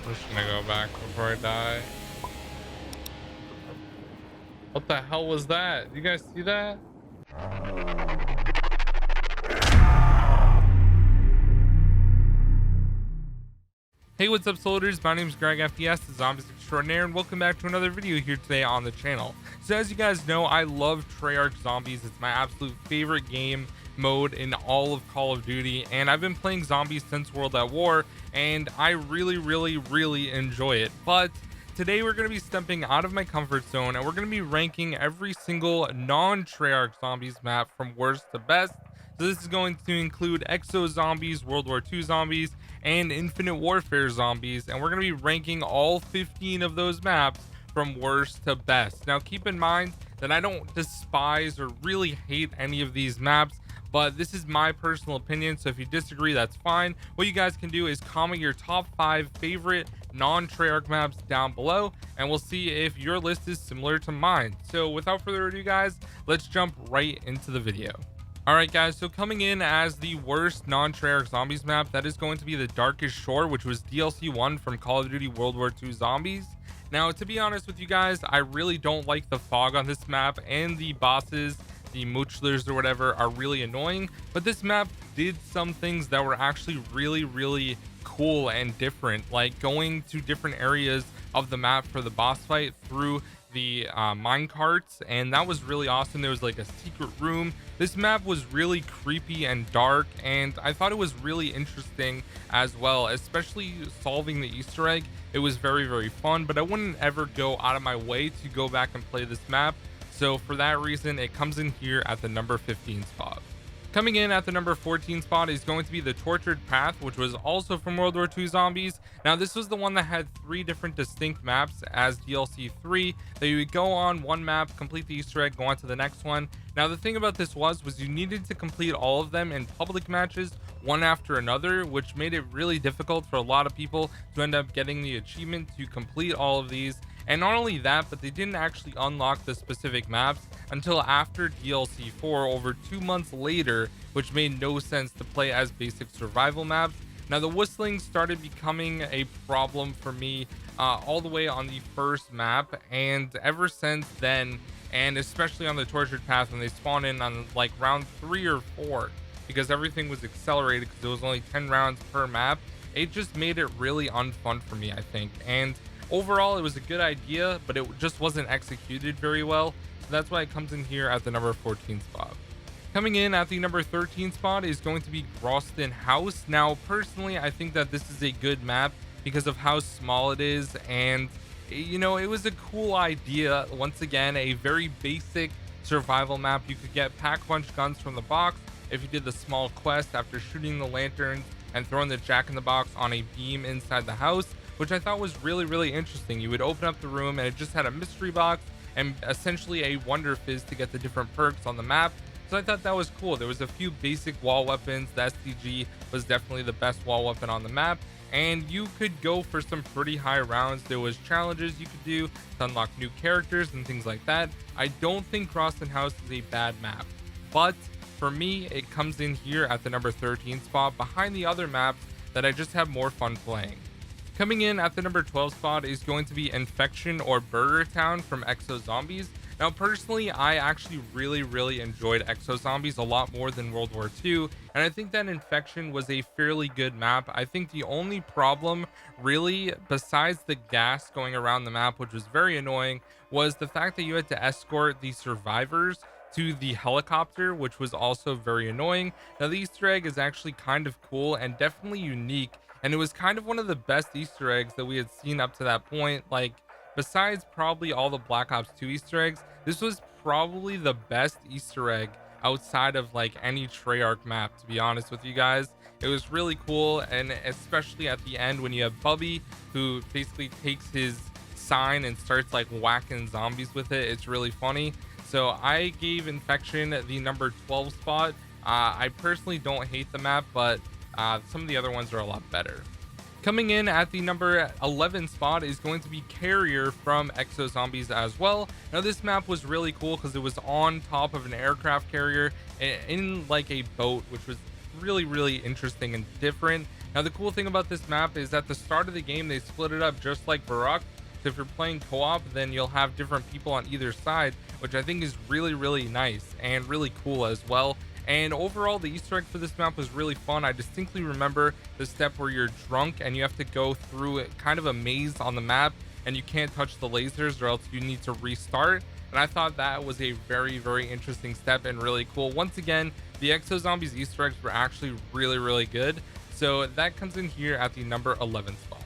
I'm just gonna go back before I die. What the hell was that? You guys see that? Hey, what's up, soldiers? My name is GregFPS, the Zombies Extraordinaire, and welcome back to another video here today on the channel. So as you guys know, I love Treyarch Zombies. It's my absolute favorite game mode in all of Call of Duty, and I've been playing zombies since World at War, and I really enjoy it. But today we're going to be stepping out of my comfort zone, and we're going to be ranking every single non-Treyarch Zombies map from worst to best. So this is going to include Exo Zombies, World War II Zombies, and Infinite Warfare Zombies, and we're going to be ranking all 15 of those maps from worst to best. Now keep in mind that I don't despise or really hate any of these maps, but this is my personal opinion, so if you disagree, that's fine. What you guys can do is comment your top 5 favorite non-Treyarch maps down below, and we'll see if your list is similar to mine. So without further ado, guys, let's jump right into the video. Alright guys, so coming in as the worst non-Treyarch Zombies map, that is going to be the Darkest Shore, which was DLC 1 from Call of Duty World War II Zombies. Now, to be honest with you guys, I really don't like the fog on this map, and the bosses, the Moochlers or whatever, are really annoying, but this map did some things that were actually really cool and different, like going to different areas of the map for the boss fight through the mine carts, and that was really awesome. There was like a secret room. This map was really creepy and dark, and I thought it was really interesting as well, especially solving the Easter egg. It was very fun, but I wouldn't ever go out of my way to go back and play this map, so for that reason it comes in here at the number 15 spot. Coming in at the number 14 spot is going to be the Tortured Path, which was also from World War II Zombies. Now, this was the one that had 3 different distinct maps as DLC 3 that you would go on one map, complete the Easter egg, go on to the next one. Now, the thing about this was you needed to complete all of them in public matches, one after another, which made it really difficult for a lot of people to end up getting the achievement to complete all of these. And not only that, but they didn't actually unlock the specific maps until after DLC 4 over 2 months later, which made no sense to play as basic survival maps. Now, the whistling started becoming a problem for me all the way on the first map, and ever since then, and especially on the Tortured Path when they spawn in on like round 3 or 4, because everything was accelerated because it was only 10 rounds per map, it just made it really unfun for me, I think. And overall, it was a good idea, but it just wasn't executed very well. So that's why it comes in here at the number 14 spot. Coming in at the number 13 spot is going to be Groston House. Now, personally, I think that this is a good map because of how small it is. And, you know, it was a cool idea. Once again, a very basic survival map. You could get pack-punch guns from the box if you did the small quest after shooting the lanterns and throwing the jack-in-the-box on a beam inside the house, which I thought was really interesting. You would open up the room and it just had a mystery box and essentially a wonder fizz to get the different perks on the map. So I thought that was cool. There was a few basic wall weapons. The STG was definitely the best wall weapon on the map, and you could go for some pretty high rounds. There was challenges you could do to unlock new characters and things like that. I don't think Groston House is a bad map, but for me, it comes in here at the number 13 spot behind the other maps that I just have more fun playing. Coming in at the number 12 spot is going to be Infection or Burger Town from Exo Zombies. Now, personally, I actually really enjoyed Exo Zombies a lot more than World War II, and I think that Infection was a fairly good map. I think the only problem, really, besides the gas going around the map, which was very annoying, was the fact that you had to escort the survivors to the helicopter, which was also very annoying. Now, the Easter egg is actually kind of cool and definitely unique, and it was kind of one of the best Easter eggs that we had seen up to that point. Like, besides probably all the Black Ops 2 Easter eggs, this was probably the best Easter egg outside of like any Treyarch map, to be honest with you guys. It was really cool, and especially at the end when you have Bubby, who basically takes his sign and starts like whacking zombies with it. It's really funny. So I gave Infection the number 12 spot. I personally don't hate the map, but some of the other ones are a lot better. Coming in at the number 11 spot is going to be Carrier from Exo Zombies as well. Now, this map was really cool because it was on top of an aircraft carrier in like a boat, which was really interesting and different. Now the cool thing about this map is at the start of the game they split it up just like Barak. So if you're playing co-op, then you'll have different people on either side, which I think is really nice and really cool as well. And overall, the Easter egg for this map was really fun. I distinctly remember the step where you're drunk and you have to go through kind of a maze on the map and you can't touch the lasers or else you need to restart. And I thought that was a very interesting step and really cool. Once again, the Exo Zombies Easter eggs were actually really good. So that comes in here at the number 11 spot.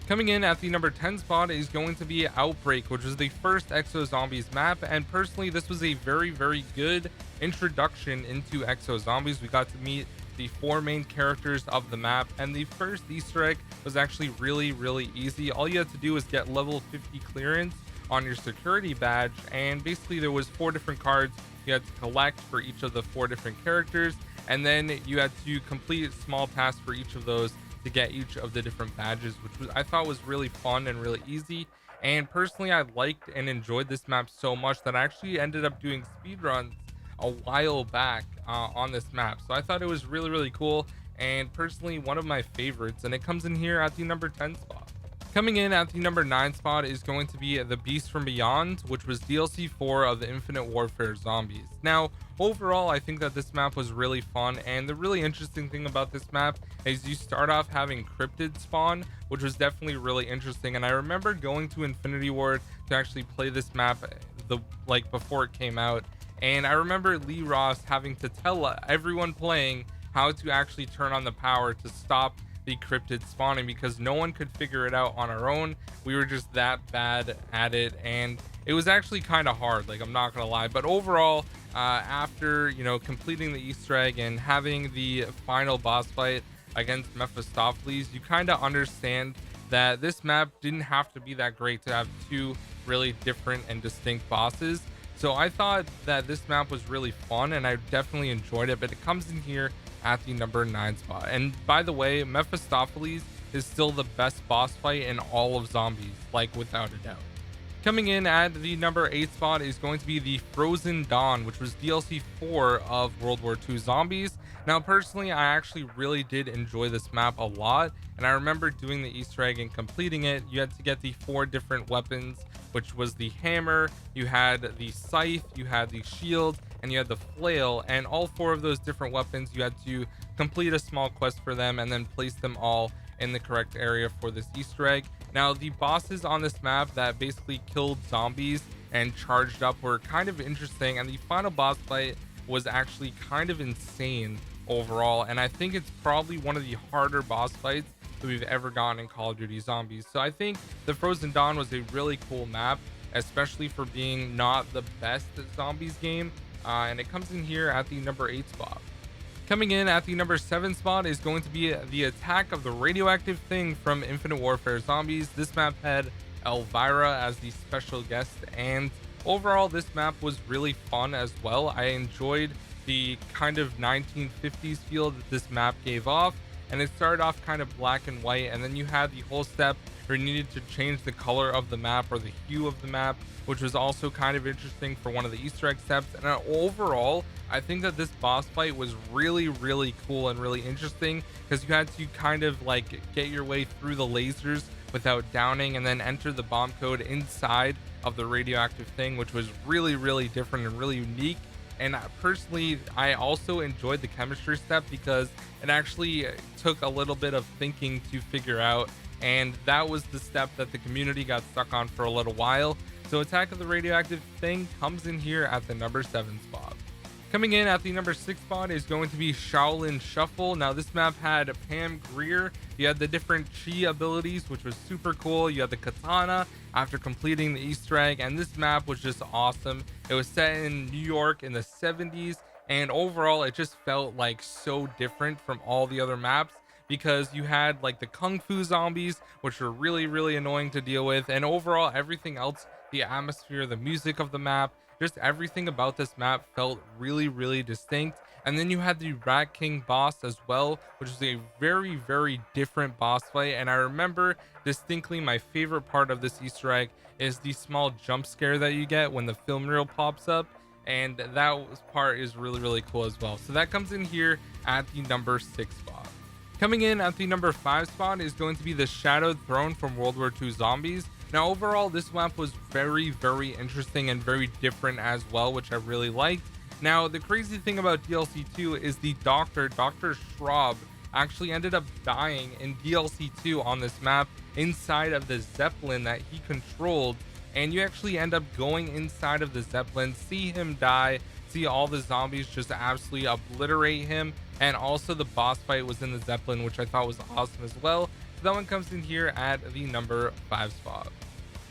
Coming in at the number 10 spot is going to be Outbreak, which was the first Exo Zombies map, and personally this was a very good introduction into Exo Zombies. We got to meet the 4 main characters of the map, and the first Easter egg was actually really easy. All you had to do was get level 50 clearance on your security badge, and basically there was 4 different cards you had to collect for each of the 4 different characters, and then you had to complete small tasks for each of those to get each of the different badges, which I thought was really fun and really easy. And personally, I liked and enjoyed this map so much that I actually ended up doing speedruns a while back on this map. So I thought it was really cool, and personally one of my favorites, and it comes in here at the number 10 spot. Coming in at the number 9 spot is going to be The Beast from Beyond, which was DLC 4 of the Infinite Warfare Zombies. Now, overall, I think that this map was really fun, and the really interesting thing about this map is you start off having cryptid spawn, which was definitely really interesting. And I remember going to Infinity Ward to actually play this map before it came out, and I remember Lee Ross having to tell everyone playing how to actually turn on the power to stop the cryptid spawning, because no one could figure it out on our own. We were just that bad at it, and it was actually kind of hard, like, I'm not gonna lie. But overall, after completing the Easter egg and having the final boss fight against Mephistopheles, you kind of understand that this map didn't have to be that great to have 2 really different and distinct bosses. So I thought that this map was really fun, and I definitely enjoyed it. But it comes in here at the number 9 spot. And by the way, Mephistopheles is still the best boss fight in all of Zombies, like, without a doubt. Coming in at the number 8 spot is going to be the Frozen Dawn, which was DLC 4 of World War II Zombies. Now, personally, I actually really did enjoy this map a lot, and I remember doing the Easter egg and completing it. You had to get the 4 different weapons, which was the hammer, you had the scythe, you had the shield, and you had the flail. And all 4 of those different weapons, you had to complete a small quest for them and then place them all in the correct area for this Easter egg. Now, the bosses on this map that basically killed zombies and charged up were kind of interesting, and the final boss fight was actually kind of insane overall, and I think it's probably one of the harder boss fights that we've ever gotten in Call of Duty Zombies. So I think the Frozen Dawn was a really cool map, especially for being not the best Zombies game, and it comes in here at the number 8 spot. Coming in at the number 7 spot is going to be the attack of the radioactive thing from Infinite Warfare Zombies. This map had Elvira as the special guest, and overall this map was really fun as well. I enjoyed the kind of 1950s feel that this map gave off, and it started off kind of black and white, and then you had the whole step where you needed to change the color of the map or the hue of the map, which was also kind of interesting for one of the Easter egg steps. And overall, I think that this boss fight was really cool and really interesting, because you had to kind of like get your way through the lasers without downing and then enter the bomb code inside of the radioactive thing, which was really different and really unique. And personally, I also enjoyed the chemistry step because it actually took a little bit of thinking to figure out, and that was the step that the community got stuck on for a little while. So Attack of the Radioactive Thing comes in here at the number 7 spot. Coming in at the number 6 spot is going to be Shaolin Shuffle. Now this map had Pam Grier. You had the different chi abilities, which was super cool. You had the katana after completing the Easter egg, and this map was just awesome. It was set in New York in the 70s, and overall it just felt like so different from all the other maps, because you had like the kung fu zombies, which were really annoying to deal with, and overall everything else, the atmosphere, the music of the map, just everything about this map felt really distinct. And then you had the Rat King boss as well, which is a very different boss fight. And I remember distinctly my favorite part of this Easter egg is the small jump scare that you get when the film reel pops up, and that part is really cool as well. So that comes in here at the number 6 spot. Coming in at the number 5 spot is going to be the Shadowed Throne from World War II Zombies. Now overall, this map was very interesting and very different as well, which I really liked. Now the crazy thing about DLC 2 is the Dr. Schraub actually ended up dying in DLC 2 on this map inside of the Zeppelin that he controlled, and you actually end up going inside of the Zeppelin, see him die, see all the zombies just absolutely obliterate him, and also the boss fight was in the Zeppelin, which I thought was awesome as well. So that one comes in here at the number 5 spot.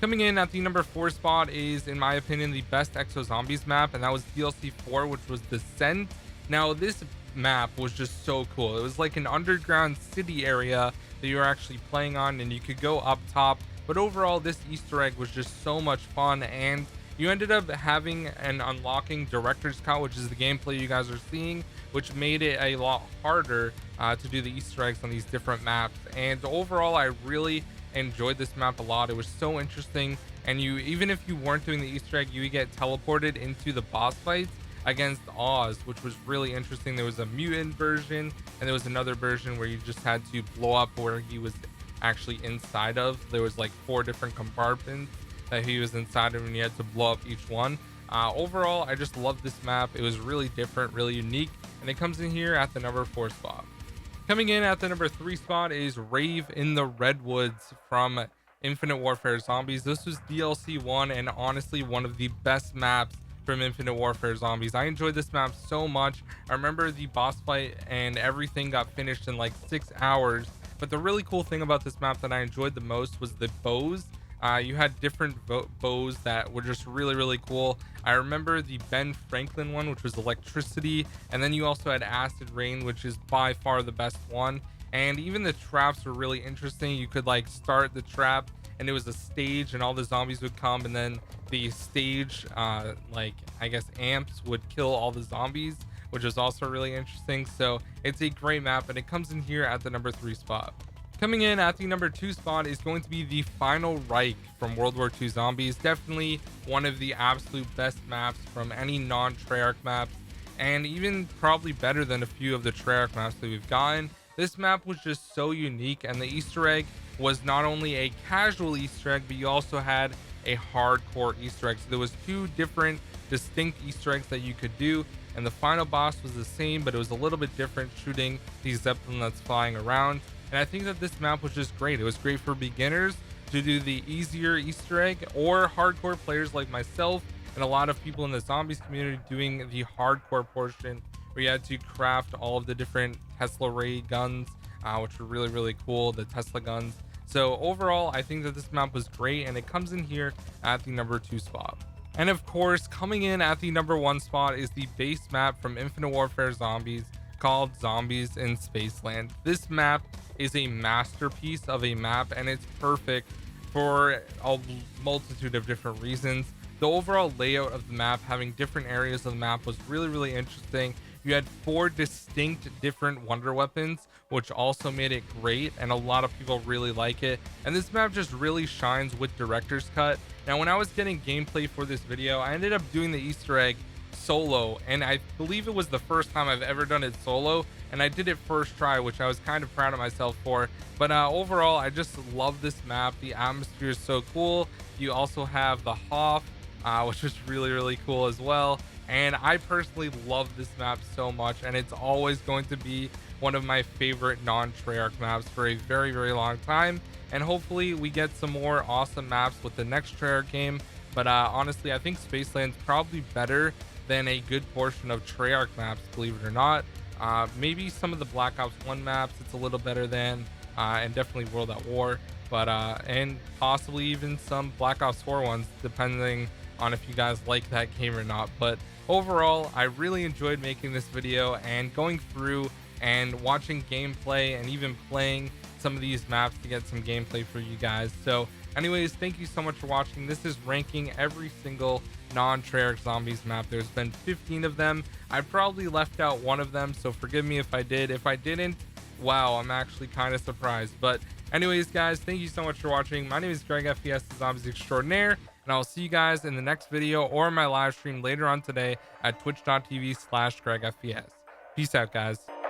Coming in at the number 4 spot is, in my opinion, the best Exo Zombies map, and that was DLC 4, which was Descent. Now this map was just so cool. It was like an underground city area that you were actually playing on, and you could go up top. But overall, this Easter egg was just so much fun, and you ended up having and unlocking Director's Cut, which is the gameplay you guys are seeing, which made it a lot harder to do the Easter eggs on these different maps. And overall, I really enjoyed this map a lot. It was so interesting, and you, even if you weren't doing the Easter egg, you would get teleported into the boss fights against Oz, which was really interesting. There was a mutant version, and there was another version where you just had to blow up where he was actually inside of. There was like 4 different compartments that he was inside of, and you had to blow up each one. Overall, I just love this map. It was really different, really unique, and it comes in here at the number 4 spot. Coming in at the number 3 spot is Rave in the Redwoods from Infinite Warfare Zombies. This was DLC 1, and honestly one of the best maps from Infinite Warfare Zombies. I enjoyed this map so much. I remember the boss fight and everything got finished in like 6 hours. But the really cool thing about this map that I enjoyed the most was the bows. You had different bows that were just really cool. I remember the Ben Franklin one, which was electricity, and then you also had acid rain, which is by far the best one. And even the traps were really interesting. You could like start the trap, and it was a stage, and all the zombies would come, and then the stage like I guess amps would kill all the zombies, which is also really interesting. So it's a great map, and it comes in here at the number 3 spot. Coming in at the number 2 spot is going to be the Final Reich from World War II Zombies. Definitely one of the absolute best maps from any non-Treyarch maps, and even probably better than a few of the Treyarch maps that we've gotten. This map was just so unique, and the Easter egg was not only a casual Easter egg, but you also had a hardcore Easter egg. So there was 2 different distinct Easter eggs that you could do, and the final boss was the same, but it was a little bit different, shooting these Zeppelin that's flying around. And I think that this map was just great. It was great for beginners to do the easier Easter egg, or hardcore players like myself and a lot of people in the zombies community doing the hardcore portion, where you had to craft all of the different Tesla ray guns, which were really cool, the Tesla guns. So overall, I think that this map was great, and it comes in here at the number 2 spot. And of course, coming in at the number 1 spot is the base map from Infinite Warfare Zombies, called Zombies in Spaceland. This map is a masterpiece of a map, and it's perfect for a multitude of different reasons. The overall layout of the map, having different areas of the map, was really interesting. You had 4 distinct different wonder weapons, which also made it great, and a lot of people really like it. And this map just really shines with Director's Cut. Now, when I was getting gameplay for this video, I ended up doing the Easter egg solo, and I believe it was the first time I've ever done it solo, and I did it first try, which I was kind of proud of myself for. But overall, I just love this map. The atmosphere is so cool. You also have the Hoff, which was really cool as well. And I personally love this map so much, and it's always going to be one of my favorite non-Treyarch maps for a very long time. And hopefully we get some more awesome maps with the next Treyarch game. But honestly, I think Spaceland's probably better than a good portion of Treyarch maps, believe it or not. Maybe some of the Black Ops 1 maps it's a little better than, and definitely World at War, but and possibly even some Black Ops 4 ones, depending on if you guys like that game or not. But overall, I really enjoyed making this video and going through and watching gameplay and even playing some of these maps to get some gameplay for you guys. So anyways, thank you so much for watching. This is ranking every single non-Treyarch Zombies map. There's been 15 of them. I probably left out one of them, so forgive me if I did. If I didn't, wow, I'm actually kind of surprised. But anyways, guys, thank you so much for watching. My name is GregFPS, the Zombies Extraordinaire, and I'll see you guys in the next video or my live stream later on today at twitch.tv/GregFPS. Peace out, guys.